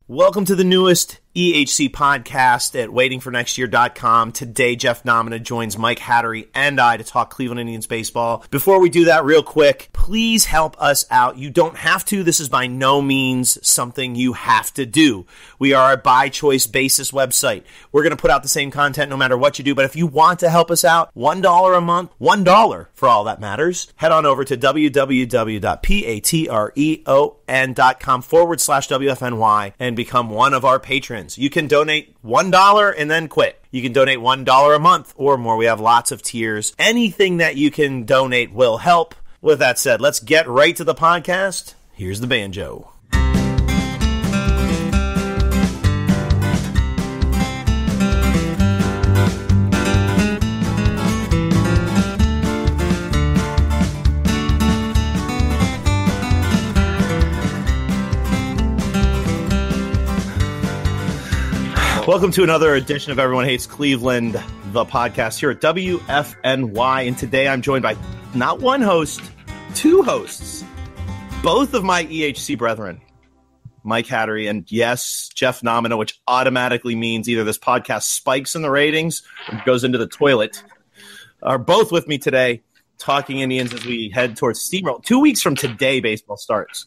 Welcome to the newest EHC podcast at waitingfornextyear.com. Today, Jeff Nomina joins Mike Hattery and I to talk Cleveland Indians baseball. Before we do that, real quick, please help us out. You don't have to. This is by no means something you have to do. We are a by-choice basis website. We're going to put out the same content no matter what you do, but if you want to help us out, $1 a month, $1 for all that matters, head on over to www.patreon.com/WFNY and become one of our patrons. You can donate $1 and then quit. You can donate $1 a month or more. We have lots of tiers. Anything that you can donate will help. With that said, let's get right to the podcast. Here's the banjo. Welcome to another edition of Everyone Hates Cleveland, the podcast here at WFNY. And today I'm joined by not one host, two hosts, both of my EHC brethren, Mike Hattery and, yes, Jeff Nomina, which automatically means either this podcast spikes in the ratings or goes into the toilet, are both with me today talking Indians as we head towards steamroll. 2 weeks from today, baseball starts.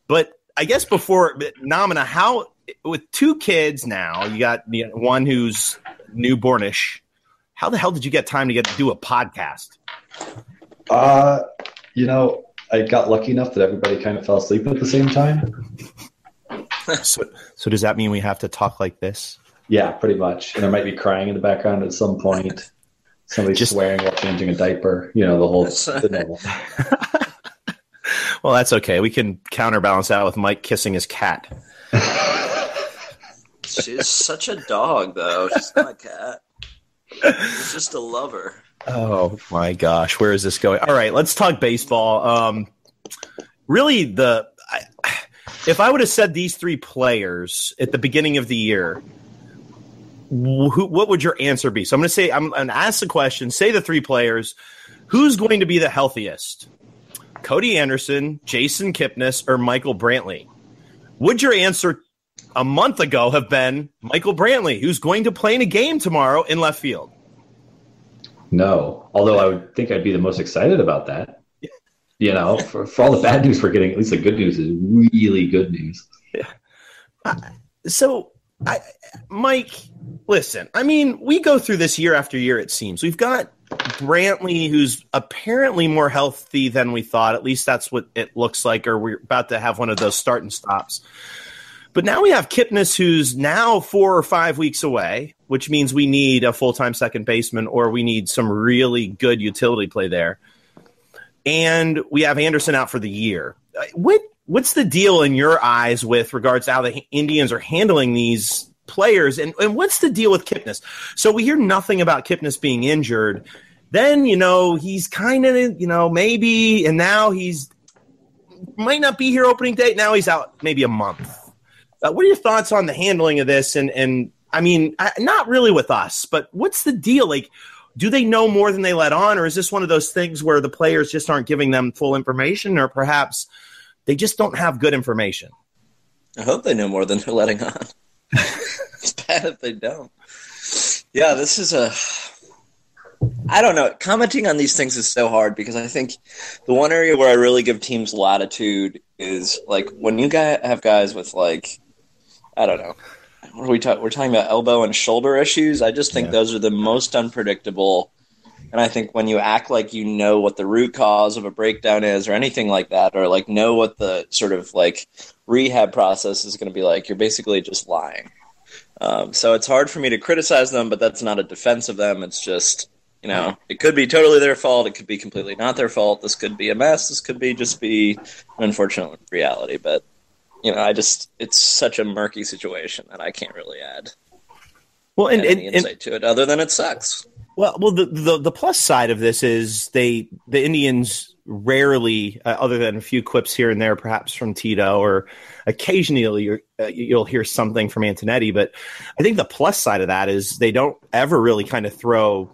But I guess before, Nomina, how... with two kids now, you got one who's newbornish. How the hell did you get time to do a podcast? I got lucky enough that everybody kind of fell asleep at the same time. So does that mean we have to talk like this? Yeah, pretty much. And there might be crying in the background at some point. Somebody just swearing while changing a diaper. The whole the normal. Well, that's okay. We can counterbalance that with Mike kissing his cat. She's such a dog, though. She's not a cat. She's just a lover. Oh, my gosh. Where is this going? All right, let's talk baseball. Really, if I would have said these three players at the beginning of the year, what would your answer be? So I'm going to ask the question, say the three players, who's going to be the healthiest? Cody Anderson, Jason Kipnis, or Michael Brantley? Would your answer a month ago have been Michael Brantley, who's going to play in a game tomorrow in left field? No, although I would think I'd be the most excited about that. For all the bad news we're getting, at least the good news is really good news. Yeah. Mike, listen, we go through this year after year, it seems. We've got Brantley, who's apparently more healthy than we thought. At least that's what it looks like, or we're about to have one of those start and stops. But now we have Kipnis, who's now 4 or 5 weeks away, which means we need a full-time second baseman or we need some really good utility play there. And we have Anderson out for the year. What's the deal in your eyes with regards to how the Indians are handling these players? And what's the deal with Kipnis? So we hear nothing about Kipnis being injured. Then, he's kind of, maybe, and now he's might not be here opening day. Now he's out maybe a month. What are your thoughts on the handling of this? And not really with us, but what's the deal? Like, do they know more than they let on, or is this one of those things where the players just aren't giving them full information, or perhaps they just don't have good information? I hope they know more than they're letting on. It's bad if they don't. Yeah, this is I don't know. Commenting on these things is so hard because I think the one area where I really give teams latitude is like when you have guys with I don't know. What are we talking? We're talking about elbow and shoulder issues. I just think those are the most unpredictable. And I think when you act like you know what the root cause of a breakdown is or anything like that, or know what the sort of rehab process is going to be like, you're basically just lying. So it's hard for me to criticize them, but that's not a defense of them. It's just, it could be totally their fault. It could be completely not their fault. This could be a mess. This could be an unfortunate reality. But, it's such a murky situation that I can't really add any insight to it other than it sucks. Well, the plus side of this is the Indians rarely, other than a few quips here and there, perhaps from Tito, or occasionally you'll hear something from Antonetti. But I think the plus side of that is they don't ever really kind of throw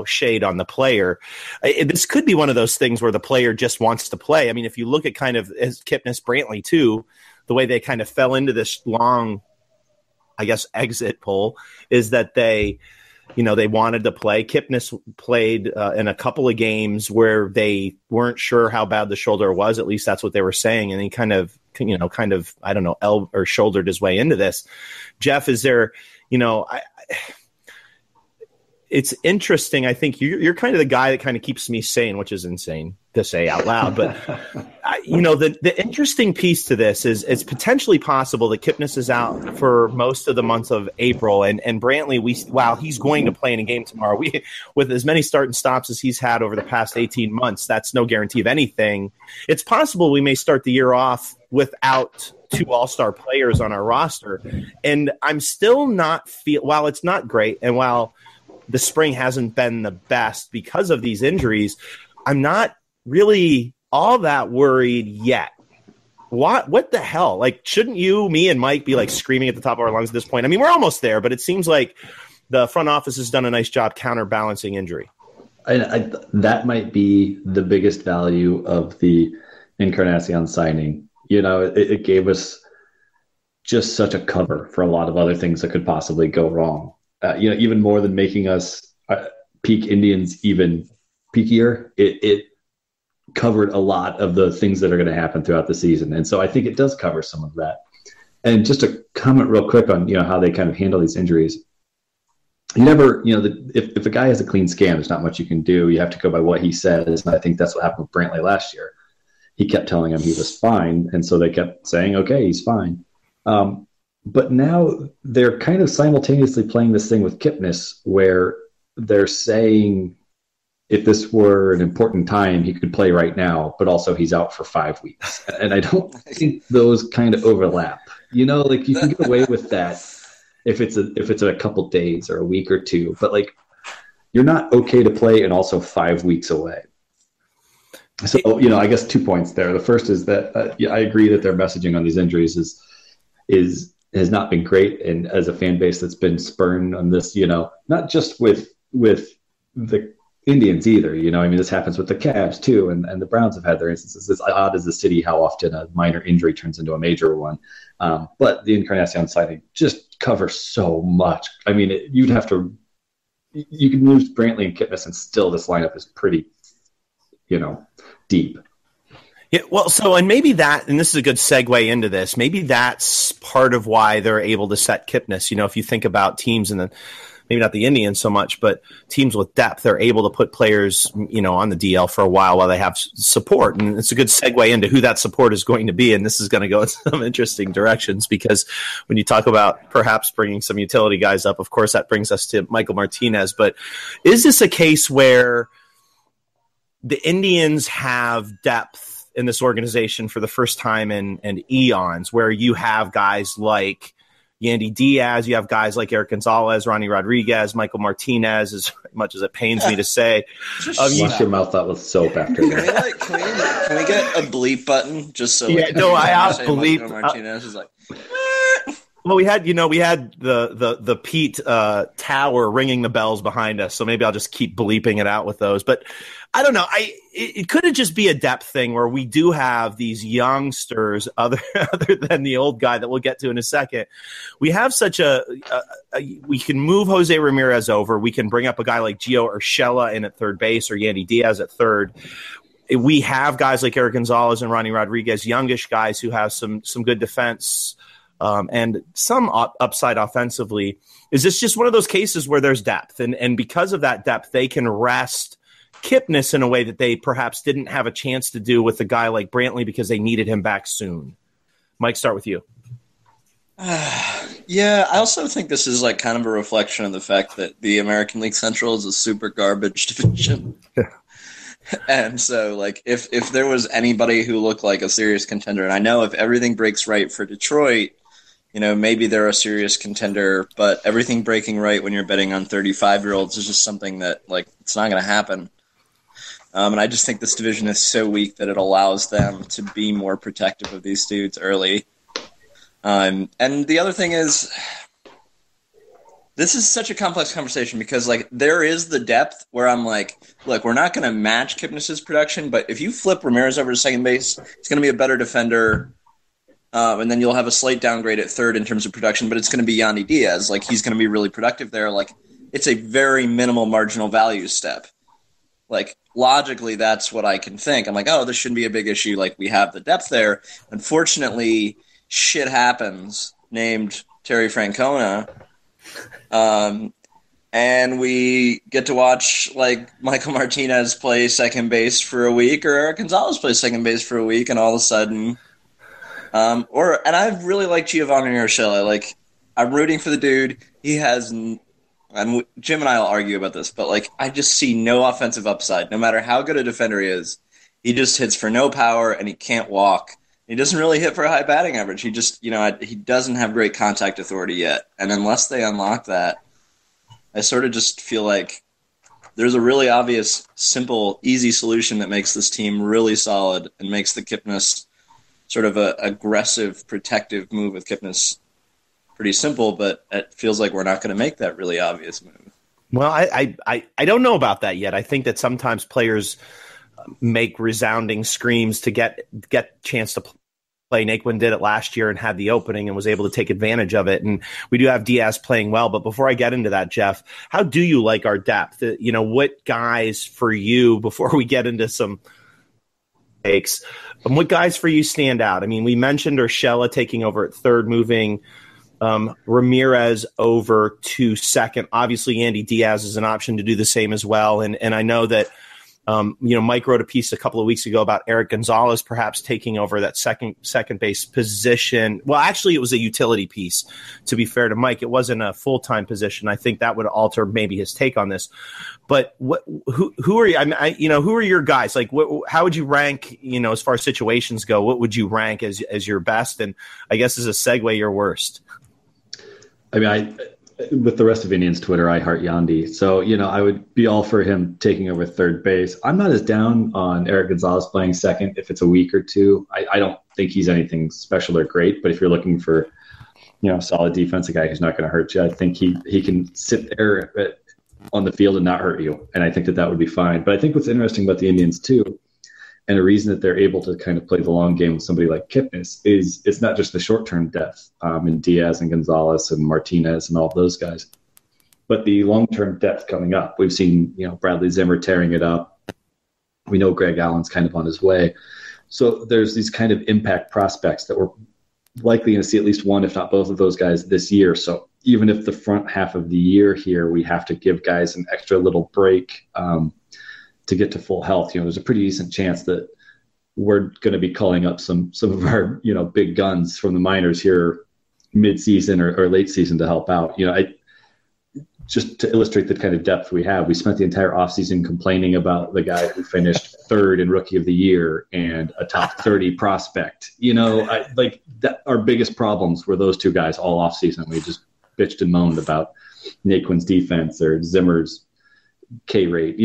shade on the player. This could be one of those things where the player just wants to play. If you look at kind of as Kipnis, Brantley too, the way they kind of fell into this long, I guess, exit poll is that they wanted to play. Kipnis played in a couple of games where they weren't sure how bad the shoulder was. At least that's what they were saying. And he kind of, I don't know, shouldered his way into this. Jeff, is there, it's interesting. I think you're kind of the guy that kind of keeps me sane, which is insane to say out loud. But, the interesting piece to this is it's potentially possible that Kipnis is out for most of the month of April. And Brantley, while he's going to play in a game tomorrow, with as many start and stops as he's had over the past 18 months, that's no guarantee of anything. It's possible we may start the year off without two all-star players on our roster. And I'm still not while it's not great, and while the spring hasn't been the best because of these injuries, I'm not really all that worried yet. What the hell? Like, shouldn't me and Mike be like screaming at the top of our lungs at this point? I mean, we're almost there, but it seems like the front office has done a nice job counterbalancing injury. That might be the biggest value of the Encarnacion signing. It gave us just such a cover for a lot of other things that could possibly go wrong. Even more than making us peak Indians even peakier, it covered a lot of the things that are going to happen throughout the season. And so I think it does cover some of that. And just to comment real quick on, how they kind of handle these injuries. You never, if a guy has a clean scan, there's not much you can do. You have to go by what he says. And I think that's what happened with Brantley last year. He kept telling him he was fine. And so they kept saying, okay, he's fine. But now they're kind of simultaneously playing this thing with Kipnis where they're saying if this were an important time, he could play right now, but also he's out for 5 weeks. And I don't think those kind of overlap. You can get away with that if it's a couple days or a week or two, but you're not okay to play and also 5 weeks away. So, I guess 2 points there. The first is that I agree that their messaging on these injuries has not been great, and as a fan base that's been spurned on this, not just with the Indians either. This happens with the Cavs too, and the Browns have had their instances. It's odd as a city how often a minor injury turns into a major one. But the Encarnacion signing just covers so much. I mean, you can lose Brantley and Kipnis, and still this lineup is pretty, deep. Yeah, well, and maybe and this is a good segue into this, maybe that's part of why they're able to set Kipnis. If you think about teams maybe not the Indians so much, but teams with depth, they're able to put players, on the DL for a while they have support. And it's a good segue into who that support is going to be. And this is going to go in some interesting directions, because when you talk about perhaps bringing some utility guys up, of course, that brings us to Michael Martinez. But is this a case where the Indians have depth in this organization for the first time in eons, where you have guys like Yandy Diaz, you have guys like Eric Gonzalez, Ronnie Rodriguez, Michael Martinez, as much as it pains me to say. Wash your mouth out with soap after that. Can we get a bleep button just so? I asked bleep. Martinez is like. Well, we had the Pete Tower ringing the bells behind us, so maybe I'll just keep bleeping it out with those. But I don't know. It could just be a depth thing where we do have these youngsters, other than the old guy that we'll get to in a second. We have such we can move Jose Ramirez over. We can bring up a guy like Gio Urshela in at third base, or Yandy Diaz at third. We have guys like Eric Gonzalez and Ronnie Rodriguez, youngish guys who have some good defense. And some upside offensively. Is this just one of those cases where there's depth? And because of that depth, they can rest Kipnis in a way that they perhaps didn't have a chance to do with a guy like Brantley because they needed him back soon. Mike, start with you. Yeah, I also think this is kind of a reflection of the fact that the American League Central is a super garbage division. And so, if there was anybody who looked like a serious contender, and I know if everything breaks right for Detroit, maybe they're a serious contender, but everything breaking right when you're betting on 35-year-olds is just something that, it's not going to happen. And I just think this division is so weak that it allows them to be more protective of these dudes early. And the other thing is, this is such a complex conversation because, there is the depth where I'm look, we're not going to match Kipnis' production, but if you flip Ramirez over to second base, he's going to be a better defender. And then you'll have a slight downgrade at third in terms of production, but it's going to be Yandy Diaz. Like, he's going to be really productive there. Like, it's a very minimal marginal value step. Like, logically, that's what I can think. I'm like, oh, this shouldn't be a big issue. Like, we have the depth there. Unfortunately, shit happens named Terry Francona. And we get to watch, like, Michael Martinez play second base for a week, or Eric Gonzalez play second base for a week, and all of a sudden, and I really like Giovanni Urshela. Like, I'm rooting for the dude. He has, and Jim and I will argue about this, but, like, I just see no offensive upside. No matter how good a defender he is, he just hits for no power, and he can't walk. He doesn't really hit for a high batting average. He just, he doesn't have great contact authority yet. And unless they unlock that, I sort of just feel like there's a really obvious, simple, easy solution that makes this team really solid and makes the Kipnis sort of a aggressive, protective move with Kipnis pretty simple, but it feels like we're not going to make that really obvious move. Well, I don't know about that yet. I think that sometimes players make resounding screams to get chance to play. Naquin did it last year and had the opening and was able to take advantage of it. And we do have Diaz playing well. But before I get into that, Jeff, how do you like our depth? What guys for you, before we get into some takes, what guys for you stand out? I mean, we mentioned Urshela taking over at third, moving Ramirez over to second. Obviously, Yandy Diaz is an option to do the same as well. And I know that Mike wrote a piece a couple of weeks ago about Eric Gonzalez perhaps taking over that second base position. Well, actually, it was a utility piece. To be fair to Mike, it wasn't a full-time position. I think that would alter maybe his take on this. But who are you? Who are your guys? Like, how would you rank? As far as situations go, what would you rank as your best? And I guess as a segue, your worst. I mean, with the rest of Indians Twitter, I heart Yandy. So, I would be all for him taking over third base. I'm not as down on Eric Gonzalez playing second if it's a week or two. I don't think he's anything special or great, but if you're looking for, solid defense, a guy who's not going to hurt you, I think he can sit there on the field and not hurt you. And I think that would be fine. But I think what's interesting about the Indians too, and a reason that they're able to kind of play the long game with somebody like Kipnis is it's not just the short-term depth in Diaz and Gonzalez and Martinez and all those guys, but the long-term depth coming up. We've seen, Bradley Zimmer tearing it up. We know Greg Allen's kind of on his way. So there's these kind of impact prospects that we're likely going to see at least one, if not both of those guys this year. So even if the front half of the year here, we have to give guys an extra little break to get to full health, there's a pretty decent chance that we're going to be calling up some of our, big guns from the minors here mid-season or late season to help out. Just to illustrate the kind of depth we have, we spent the entire offseason complaining about the guy who finished third in Rookie of the Year and a top 30 prospect. Our biggest problems were those two guys all offseason. We just bitched and moaned about Naquin's defense or Zimmer's K rate,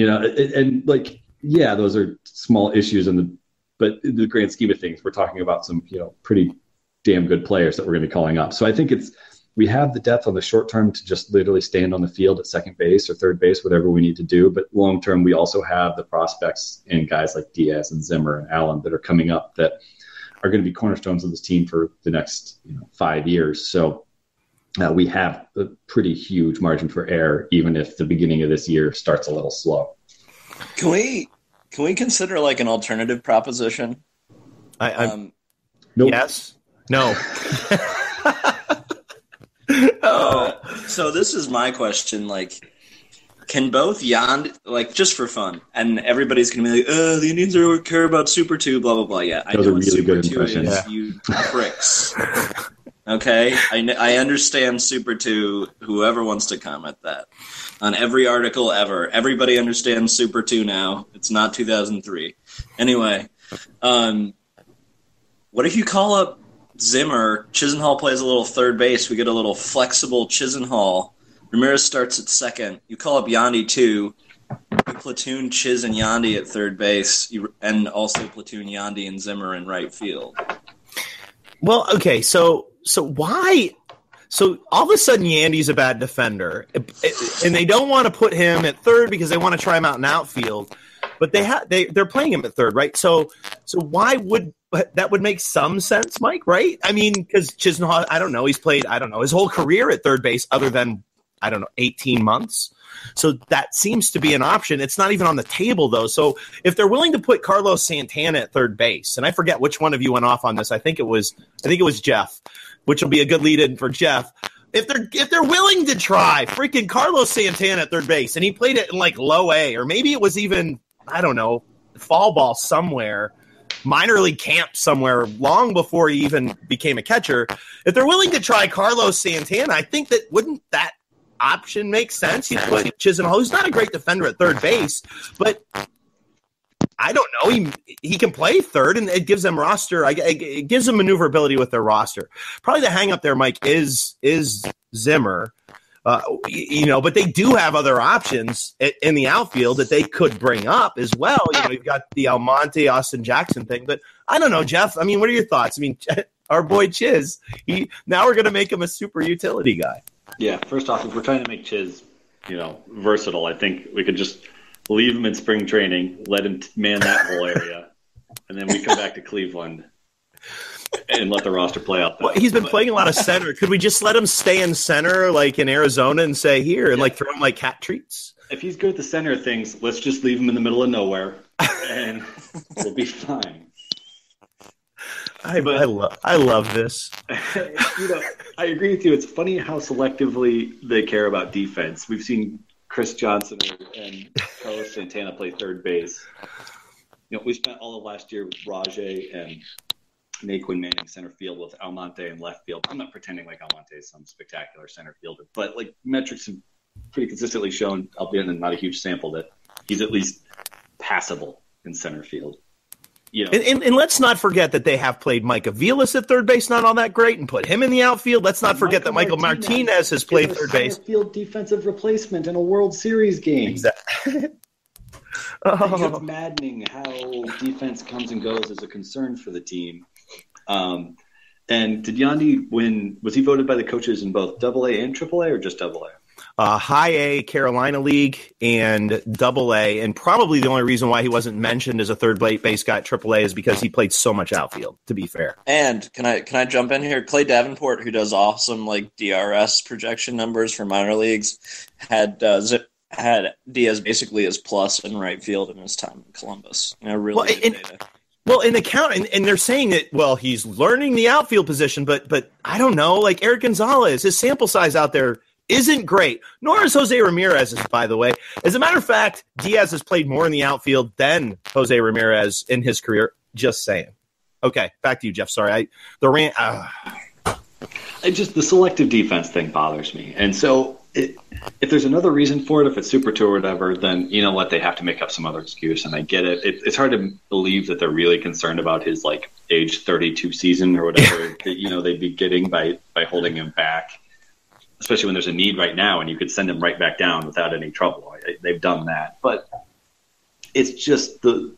those are small issues but in the grand scheme of things, we're talking about some, pretty damn good players that we're going to be calling up. So I think we have the depth on the short term to just literally stand on the field at second base or third base, whatever we need to do. But long term, we also have the prospects and guys like Diaz and Zimmer and Allen that are coming up that are going to be cornerstones of this team for the next 5 years. So we have a pretty huge margin for error, even if the beginning of this year starts a little slow. Can we consider like an alternative proposition? Nope. Yes. No. So this is my question. Like, can both Yandy, like, just for fun, and everybody's going to be like, the Indians care about Super 2, blah, blah, blah. Yeah, I know what really Super good 2 impression. is, you pricks. Okay? I understand Super 2, whoever wants to comment that. On every article ever. Everybody understands Super 2 now. It's not 2003. Anyway, what if you call up Zimmer, Chisenhall plays a little third base, we get a little flexible Chisenhall, Ramirez starts at second, you call up Yandy too, you platoon Chiz and Yandy at third base, and also platoon Yandy and Zimmer in right field. Well, okay, so why? So all of a sudden Yandy's a bad defender, and they don't want to put him at third because they want to try him out in outfield, but they're playing him at third, right? So why would But that would make some sense, Mike, right? I mean, because Chisenhall, I don't know, he's played, his whole career at third base other than, 18 months. So that seems to be an option. It's not even on the table, though. So if they're willing to put Carlos Santana at third base, and I forget which one of you went off on this. I think it was Jeff, which will be a good lead-in for Jeff. If they're willing to try freaking Carlos Santana at third base, and he played it in like low A, or maybe it was even, fall ball somewhere, minor league camp somewhere long before he even became a catcher. If they're willing to try Carlos Santana, I think that wouldn't that option make sense? You put Chisenhall, who's not a great defender at third base, but I don't know. He can play third, and it gives them roster. It gives them maneuverability with their roster. Probably the hang up there, Mike, is Zimmer. But they do have other options in the outfield that they could bring up as well. You've got the Almonte, Austin Jackson thing, but I don't know, Jeff. I mean, what are your thoughts? I mean, our boy Chiz, now we're going to make him a super utility guy. Yeah. First off, if we're trying to make Chiz, versatile, I think we could just leave him in spring training, let him man that whole area, and then we come back to Cleveland and let the roster play out. Well, he's been playing a lot of center. Could we just let him stay in center, like in Arizona, and say here and throw him like cat treats? If he's good at the center of things, let's just leave him in the middle of nowhere, and we'll be fine. I love this. I agree with you. It's funny how selectively they care about defense. We've seen Chris Johnson and Carlos Santana play third base. We spent all of last year with Rajay and Naquin Manning center field with Almonte in left field. I'm not pretending like Almonte is some spectacular center fielder, but metrics have pretty consistently shown, albeit in not a huge sample, that he's at least passable in center field. And let's not forget that they have played Mike Aviles at third base, not all that great, and put him in the outfield. Let's not forget that Michael Martinez has played third base. Field defensive replacement in a World Series game. Exactly. It's maddening how defense comes and goes as a concern for the team. And did Yandy win? Was he voted by the coaches in both AA and AAA, or just AA? High A, Carolina League, and AA, and probably the only reason why he wasn't mentioned as a third base guy at AAA is because he played so much outfield, to be fair. And can I jump in here? Clay Davenport, who does awesome DRS projection numbers for minor leagues, had Diaz basically as plus in right field in his time in Columbus. Really good data. Well, in the count, and they're saying that, he's learning the outfield position, but I don't know, Eric Gonzalez, his sample size out there isn't great, nor is Jose Ramirez's, by the way. As a matter of fact, Diaz has played more in the outfield than Jose Ramirez in his career. Just saying. Okay, back to you, Jeff. Sorry. The selective defense thing bothers me. And so if there's another reason for it, if it's Super 2 or whatever, then you know what? They have to make up some other excuse, and I get it. It's hard to believe that they're really concerned about his age 32 season or whatever that they'd be getting by holding him back. Especially when there's a need right now and you could send him right back down without any trouble. They've done that. But it's just the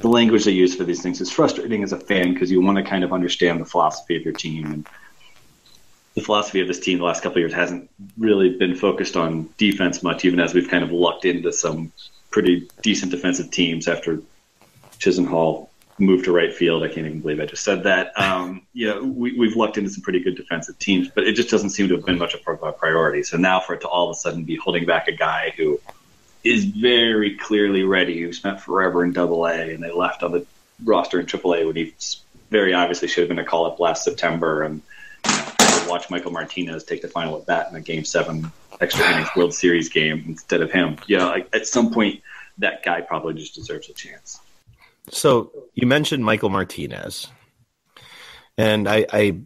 language they use for these things is frustrating as a fan because you want to kind of understand the philosophy of your team. And the philosophy of this team the last couple of years hasn't really been focused on defense much, even as we've kind of lucked into some pretty decent defensive teams after Chisenhall moved to right field. I can't even believe I just said that. We've lucked into some pretty good defensive teams, but it just doesn't seem to have been much of a priority. So now for it to all of a sudden be holding back a guy who is very clearly ready, who spent forever in AA and they left on the roster in AAA when he very obviously should have been a call-up last September, and watch Michael Martinez take the final at bat in a Game 7 extra innings World Series game instead of him. At some point, that guy probably just deserves a chance. So you mentioned Michael Martinez, and I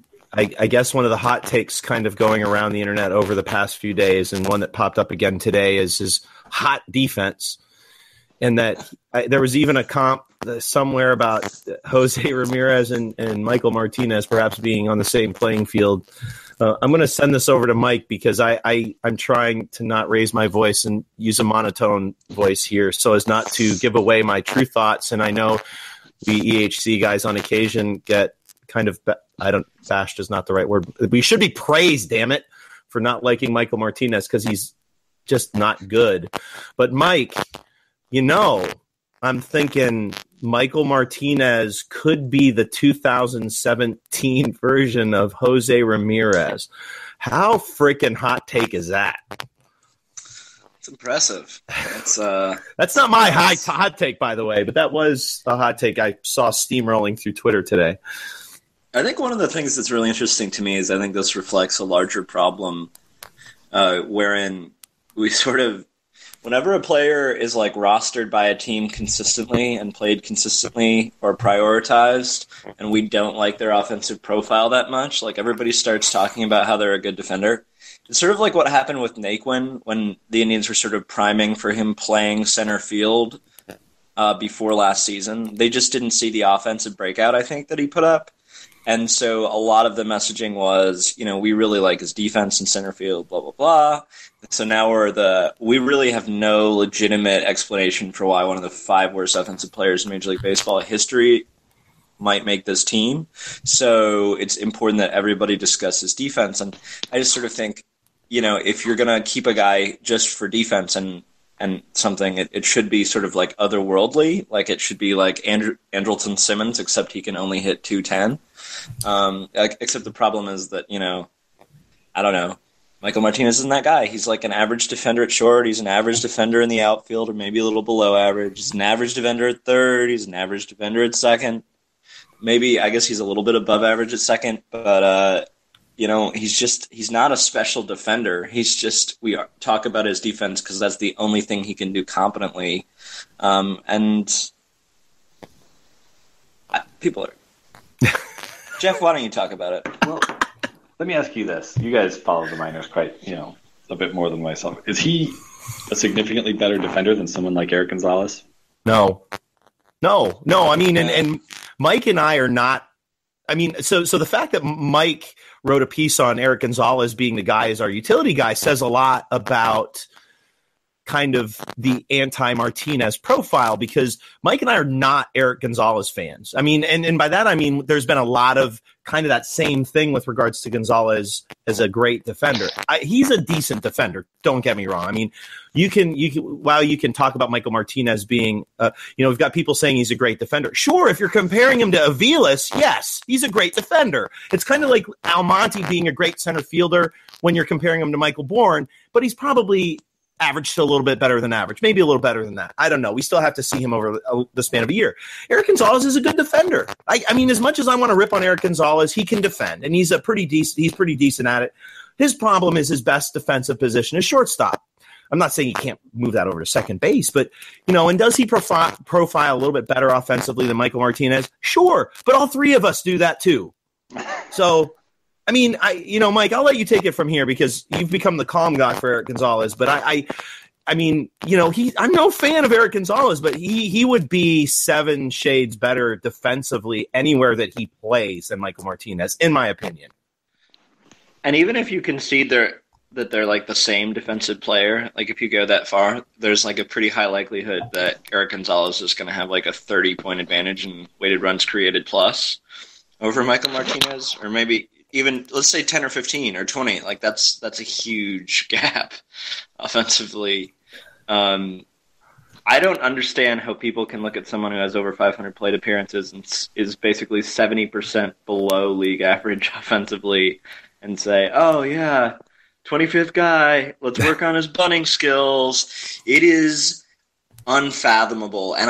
guess one of the hot takes kind of going around the internet over the past few days, and one that popped up again today, is his hot defense, and that there was even a comp somewhere about Jose Ramirez and Michael Martinez perhaps being on the same playing field. I'm going to send this over to Mike because I'm trying to not raise my voice and use a monotone voice here so as not to give away my true thoughts. And I know we EHC guys on occasion get kind of, bashed is not the right word. We should be praised, damn it, for not liking Michael Martinez because he's just not good. But Mike, I'm thinking Michael Martinez could be the 2017 version of Jose Ramirez. How freaking hot take is that? It's impressive. That's not my hot take, by the way, but that was a hot take I saw steamrolling through Twitter today. I think one of the things that's really interesting to me is I think this reflects a larger problem wherein we sort of, whenever a player is like rostered by a team consistently and played consistently or prioritized, and we don't like their offensive profile that much, like everybody starts talking about how they're a good defender. It's sort of like what happened with Naquin when the Indians were sort of priming for him playing center field before last season. They just didn't see the offensive breakout, I think, that he put up. And so a lot of the messaging was, we really like his defense in center field, blah, blah, blah. So now we really have no legitimate explanation for why one of the 5 worst offensive players in Major League Baseball history might make this team. So it's important that everybody discusses defense. And I just sort of think, if you're going to keep a guy just for defense and something, it should be sort of like otherworldly. Like it should be like Andrelton Simmons, except he can only hit 210. Except the problem is that, I don't know. Michael Martinez isn't that guy. He's like an average defender at short. He's an average defender in the outfield, or maybe a little below average. He's an average defender at third. He's an average defender at second. Maybe, I guess he's a little bit above average at second, but, he's not a special defender. He's just, we talk about his defense because that's the only thing he can do competently. People are... Jeff, why don't you talk about it? Well, let me ask you this. You guys follow the minors quite, a bit more than myself. Is he a significantly better defender than someone like Eric Gonzalez? No. I mean, and Mike and I are not. I mean, so the fact that Mike wrote a piece on Eric Gonzalez being the guy as our utility guy says a lot about kind of the anti-Martinez profile, because Mike and I are not Eric Gonzalez fans. I mean, and by that I mean there's been a lot of kind of that same thing with regards to Gonzalez as a great defender. He's a decent defender. Don't get me wrong. I mean, you can talk about Michael Martinez being, we've got people saying he's a great defender. Sure, if you're comparing him to Aviles, yes, he's a great defender. It's kind of like Almonte being a great center fielder when you're comparing him to Michael Bourne, but he's probably average to a little bit better than average, maybe a little better than that. I don't know. We still have to see him over the span of a year. Eric Gonzalez is a good defender. I mean, as much as I want to rip on Eric Gonzalez, he can defend, and he's pretty decent at it. His problem is his best defensive position is shortstop. I'm not saying he can't move that over to second base, but, and does he profile a little bit better offensively than Michael Martinez? Sure, but all 3 of us do that too. So, I mean, Mike, I'll let you take it from here because you've become the calm guy for Eric Gonzalez. But I mean, I'm no fan of Eric Gonzalez, but he would be 7 shades better defensively anywhere that he plays than Michael Martinez, in my opinion. And even if you concede that they're like the same defensive player, like if you go that far, there's like a pretty high likelihood that Eric Gonzalez is going to have like a 30-point advantage in weighted runs created plus over Michael Martinez, or maybe even, let's say 10 or 15 or 20, like that's a huge gap offensively. I don't understand how people can look at someone who has over 500 plate appearances and is basically 70% below league average offensively and say, oh yeah, 25th guy, let's work on his bunting skills. It is unfathomable. And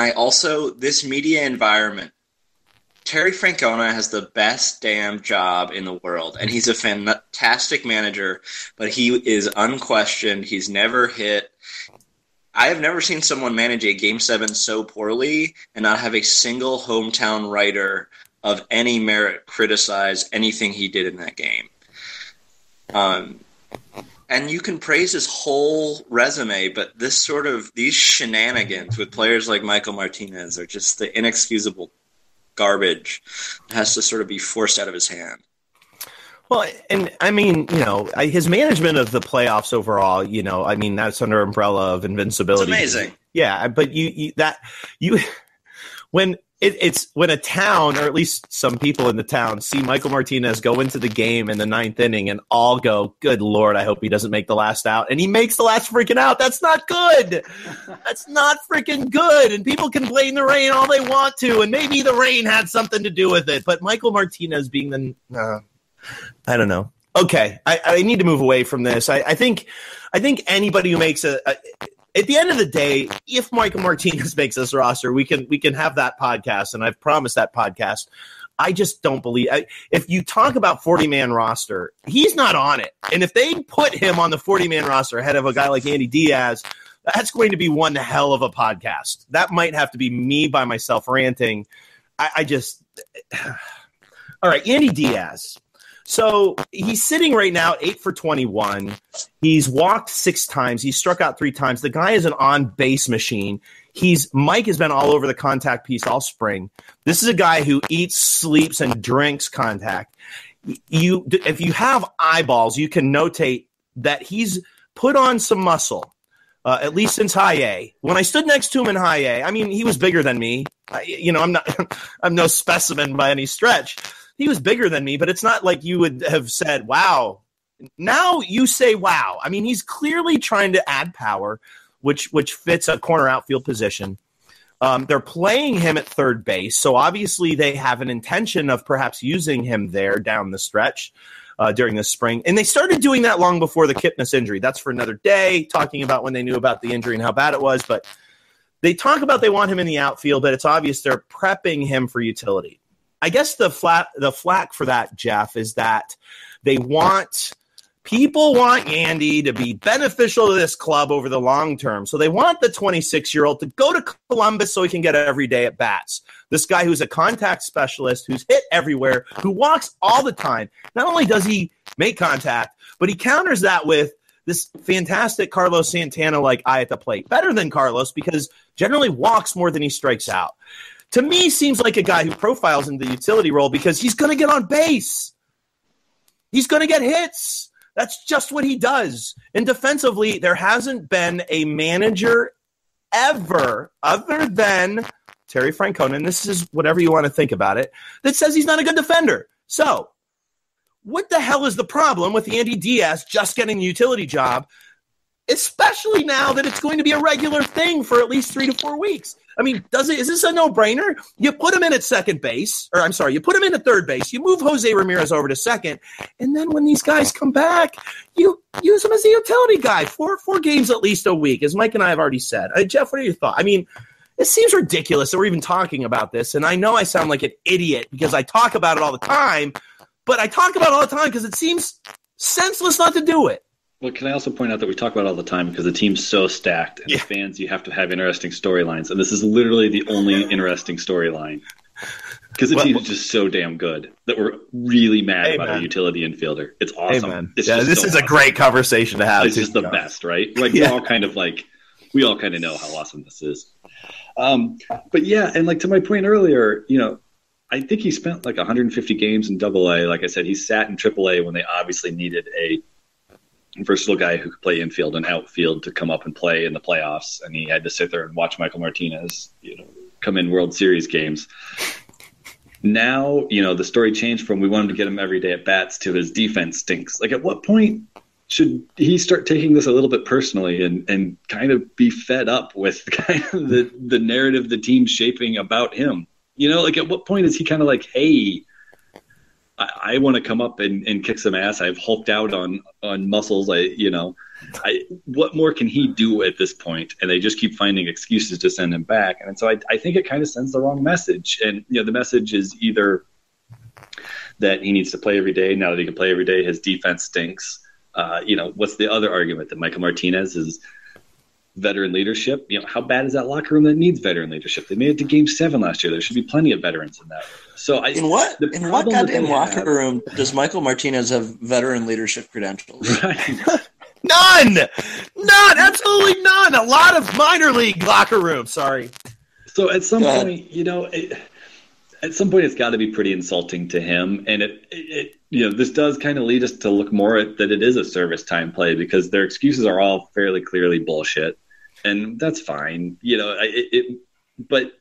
this media environment, Terry Francona has the best damn job in the world, and he's a fantastic manager, but he is unquestioned. He's never hit. I have never seen someone manage a Game 7 so poorly and not have a single hometown writer of any merit criticize anything he did in that game. And you can praise his whole resume, but these shenanigans with players like Michael Martinez are just the inexcusable garbage that has to sort of be forced out of his hand. Well, and I mean, his management of the playoffs overall, I mean, that's under umbrella of invincibility. It's amazing. Yeah, but when it's when a town, or at least some people in the town, see Michael Martinez go into the game in the 9th inning and all go, good Lord, I hope he doesn't make the last out. And he makes the last freaking out. That's not good. That's not freaking good. And people can blame the rain all they want to, and maybe the rain had something to do with it. But Michael Martinez being I don't know. Okay, I need to move away from this. I think anybody who makes at the end of the day, if Michael Martinez makes this roster, we can have that podcast, and I've promised that podcast. I just don't believe if you talk about 40-man roster, he's not on it. And if they put him on the 40-man roster ahead of a guy like Andy Diaz, that's going to be one hell of a podcast. That might have to be me by myself ranting. I just all right, Andy Diaz. So he's sitting right now 8 for 21. He's walked 6 times. He's struck out 3 times. The guy is an on-base machine. Mike has been all over the contact piece all spring. This is a guy who eats, sleeps, and drinks contact. If you have eyeballs, you can notate that he's put on some muscle, at least since high A. When I stood next to him in high A, I mean, he was bigger than me. I'm no specimen by any stretch. He was bigger than me, but it's not like you would have said, wow. Now you say, wow. I mean, he's clearly trying to add power, which fits a corner outfield position. They're playing him at third base, so obviously they have an intention of perhaps using him there down the stretch during the spring. And they started doing that long before the Kipnis injury. That's for another day, talking about when they knew about the injury and how bad it was. But they talk about they want him in the outfield, but it's obvious they're prepping him for utility. I guess the flack for that, Jeff, is that people want Andy to be beneficial to this club over the long term. So they want the 26-year-old to go to Columbus so he can get every day at bats. This guy who's a contact specialist, who's hit everywhere, who walks all the time. Not only does he make contact, but he counters that with this fantastic Carlos Santana-like eye at the plate. Better than Carlos because generally walks more than he strikes out. To me, seems like a guy who profiles in the utility role because he's going to get on base. He's going to get hits. That's just what he does. And defensively, there hasn't been a manager ever, other than Terry Francona, and this is whatever you want to think about it, that says he's not a good defender. So, what the hell is the problem with Andy Diaz just getting the utility job, especially now that it's going to be a regular thing for at least 3 to 4 weeks? I mean, is this a no-brainer? You put him in at second base, you put him in at third base, you move Jose Ramirez over to second, and then when these guys come back, you use him as a utility guy, four games at least a week, as Mike and I have already said. Jeff, what are your thoughts? I mean, it seems ridiculous that we're even talking about this, and I know I sound like an idiot because I talk about it all the time, but I talk about it all the time because it seems senseless not to do it. Well, can I also point out that we talk about it all the time because the team's so stacked, and the fans, you have to have interesting storylines, and this is literally the only interesting storyline because the team is just so damn good that we're really mad about a utility infielder. It's awesome. It's this is a great conversation to have. It's just the best, right? Like we all kind of know how awesome this is. But yeah, and like to my point earlier, I think he spent like 150 games in AA. Like I said, he sat in AAA when they obviously needed a versatile guy who could play infield and outfield to come up and play in the playoffs, and he had to sit there and watch Michael Martinez, come in World Series games. Now, the story changed from we wanted to get him every day at bats to his defense stinks. Like, at what point should he start taking this a little bit personally and kind of be fed up with kind of the narrative the team's shaping about him? Like, at what point is he kind of like, hey, I want to come up and kick some ass. I've hulked out on muscles. What more can he do at this point? And they just keep finding excuses to send him back. And so I think it kind of sends the wrong message. And, the message is either that he needs to play every day. Now that he can play every day, his defense stinks. What's the other argument? That Michael Martinez is veteran leadership. How bad is that locker room that needs veteran leadership? They made it to Game 7 last year. There should be plenty of veterans in that. So in what goddamn locker room does Michael Martinez have veteran leadership credentials? Right. None. Absolutely none. A lot of minor league locker rooms. Sorry. So at some point, it's got to be pretty insulting to him, and it this does kind of lead us to look more at that it is a service time play because their excuses are all fairly clearly bullshit. And that's fine, but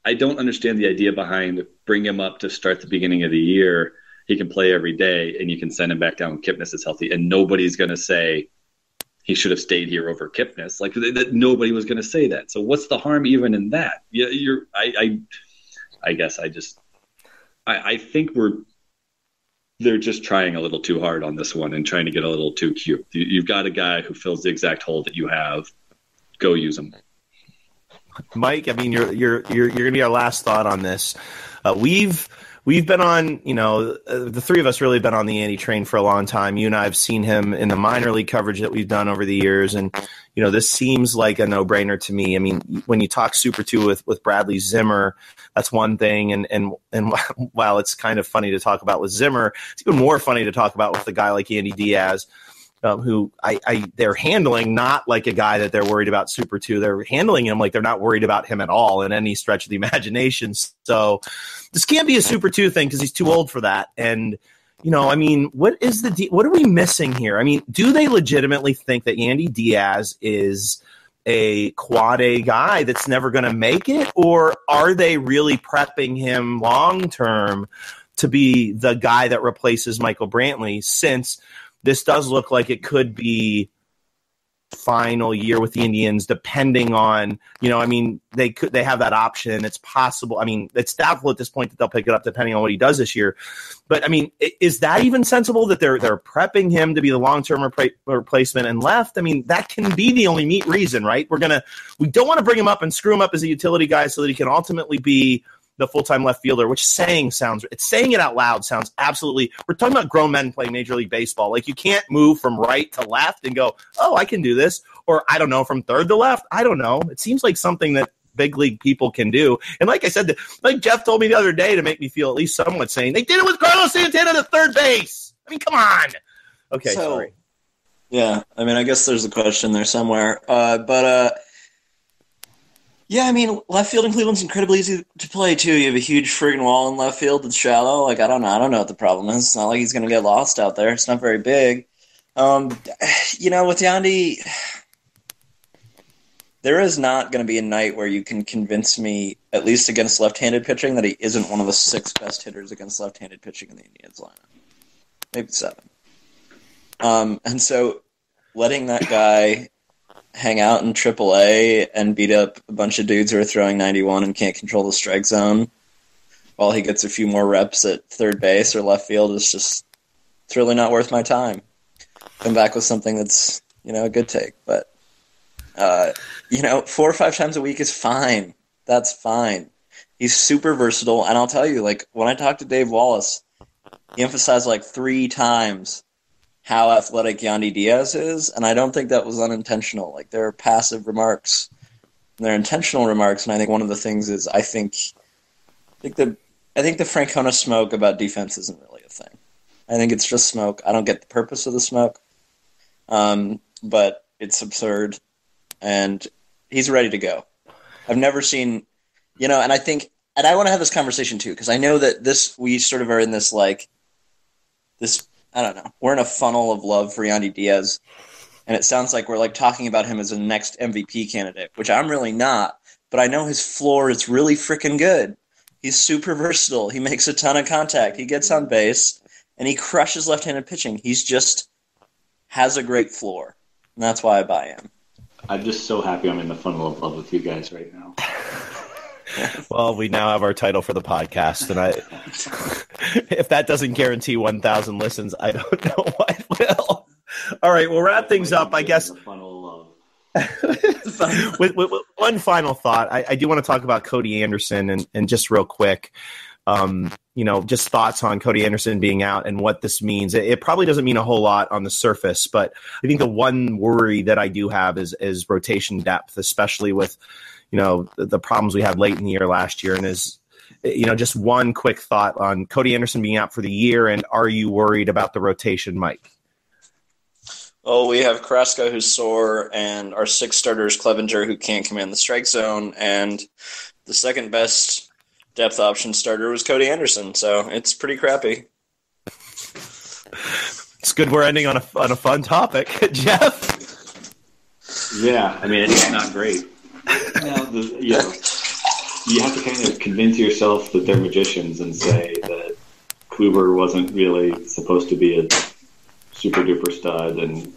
I don't understand the idea behind bring him up to start the beginning of the year. He can play every day, and you can send him back down when Kipnis is healthy, and nobody's going to say he should have stayed here over Kipnis. Like nobody was going to say that. So what's the harm even in that? I think they're just trying a little too hard on this one and trying to get a little too cute. You've got a guy who fills the exact hole that you have. Go use him. Mike, I mean, you're going to be our last thought on this. We've been on, the three of us really been on the Andy train for a long time. You and I have seen him in the minor league coverage that we've done over the years. And, this seems like a no-brainer to me. I mean, when you talk Super 2 with Bradley Zimmer, that's one thing. And while it's kind of funny to talk about with Zimmer, it's even more funny to talk about with a guy like Andy Diaz, who they're handling not like a guy that they're worried about Super 2. They're handling him like they're not worried about him at all in any stretch of the imagination. So this can't be a Super 2 thing because he's too old for that. And, what is what are we missing here? I mean, do they legitimately think that Andy Diaz is a quad A guy that's never going to make it? Or are they really prepping him long-term to be the guy that replaces Michael Brantley, since this does look like it could be final year with the Indians, depending on, they have that option. It's possible. I mean, it's doubtful at this point that they'll pick it up depending on what he does this year. But I mean, is that even sensible that they're prepping him to be the long-term replacement and left? I mean, that can be the only reason, right? We don't want to bring him up and screw him up as a utility guy so that he can ultimately be the full-time left fielder, which saying it out loud sounds absolutely, we're talking about grown men playing Major League Baseball. Like, you can't move from right to left and go, oh, I can do this. Or I don't know, from third to left. I don't know. It seems like something that big league people can do. And like I said, like Jeff told me the other day to make me feel at least somewhat sane, they did it with Carlos Santana to third base. I mean, come on. Okay, sorry. Yeah, I mean, I guess there's a question there somewhere. Yeah, I mean, left field in Cleveland's incredibly easy to play, too. You have a huge friggin' wall in left field that's shallow. Like, I don't know what the problem is. It's not like he's going to get lost out there. It's not very big. With Yandy, there is not going to be a night where you can convince me, at least against left-handed pitching, that he isn't one of the 6 best hitters against left-handed pitching in the Indians lineup. Maybe 7. And so letting that guy hang out in AAA and beat up a bunch of dudes who are throwing 91 and can't control the strike zone while he gets a few more reps at third base or left field is it's really not worth my time. Come back with something that's, a good take. But, 4 or 5 times a week is fine. That's fine. He's super versatile. And I'll tell you, like, when I talked to Dave Wallace, he emphasized like 3 times how athletic Yandy Diaz is, and I don't think that was unintentional. Like, there are passive remarks, and there are intentional remarks, and I think one of the things is I think the Francona smoke about defense isn't really a thing. I think it's just smoke. I don't get the purpose of the smoke, but it's absurd, and he's ready to go. I've never seen, and I think, and I want to have this conversation too, because I know that we sort of are in this, like, this, I don't know. We're in a funnel of love for Yandy Diaz, and it sounds like we're like talking about him as a next MVP candidate, which I'm really not. But I know his floor is really freaking good. He's super versatile. He makes a ton of contact. He gets on base, and he crushes left-handed pitching. He's just has a great floor, and that's why I buy him. I'm just so happy I'm in the funnel of love with you guys right now. Well, we now have our title for the podcast, and if that doesn't guarantee 1,000 listens, I don't know what will. All right, we'll wrap things up, I guess. with one final thought, I do want to talk about Cody Anderson, and just real quick, just thoughts on Cody Anderson being out and what this means. It probably doesn't mean a whole lot on the surface, but I think the one worry that I do have is rotation depth, especially with the problems we had late in the year last year. And just one quick thought on Cody Anderson being out for the year, and are you worried about the rotation, Mike? Well, we have Carrasco, who's sore, and our 6 starters, Clevenger, who can't command the strike zone, and the second best depth option starter was Cody Anderson, so it's pretty crappy. It's good we're ending on a fun topic. Jeff? Yeah, I mean, it's not great. you have to kind of convince yourself that they're magicians and say that Kluber wasn't really supposed to be a super duper stud, and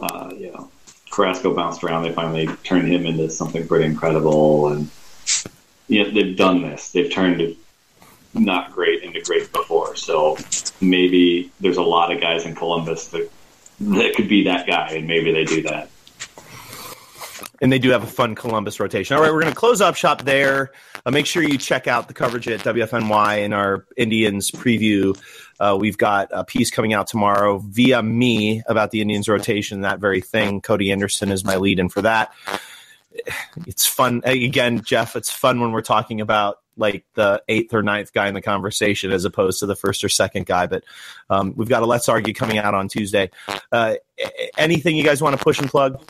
Carrasco bounced around. They finally turned him into something pretty incredible, and they've done this. They've turned not great into great before. So maybe there's a lot of guys in Columbus that could be that guy, and maybe they do that. And they do have a fun Columbus rotation. All right, we're going to close up shop there. Make sure you check out the coverage at WFNY in our Indians preview. We've got a piece coming out tomorrow via me about the Indians rotation, that very thing. Cody Anderson is my lead-in for that. It's fun. Again, Jeff, it's fun when we're talking about like the 8th or 9th guy in the conversation as opposed to the 1st or 2nd guy. But we've got a Let's Argue coming out on Tuesday. Anything you guys want to push and plug?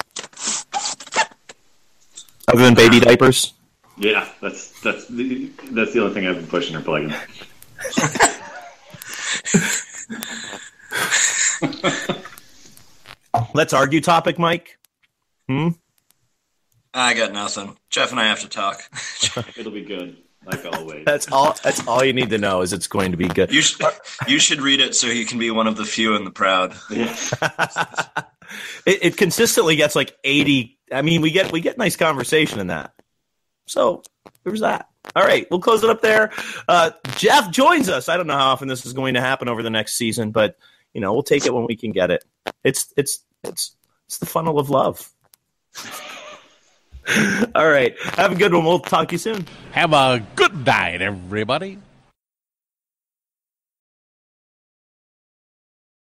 Other than baby diapers? Yeah, that's the only thing I've been pushing or plugging. Let's argue topic, Mike. I got nothing. Jeff and I have to talk. It'll be good, like always. That's all you need to know is it's going to be good. You should read it so you can be one of the few and the proud. Yeah. It consistently gets like 80. I mean, we get nice conversation in that. So there's that. All right, we'll close it up there. Jeff joins us. I don't know how often this is going to happen over the next season, but we'll take it when we can get it. It's the funnel of love. All right, have a good one. We'll talk to you soon. Have a good night, everybody.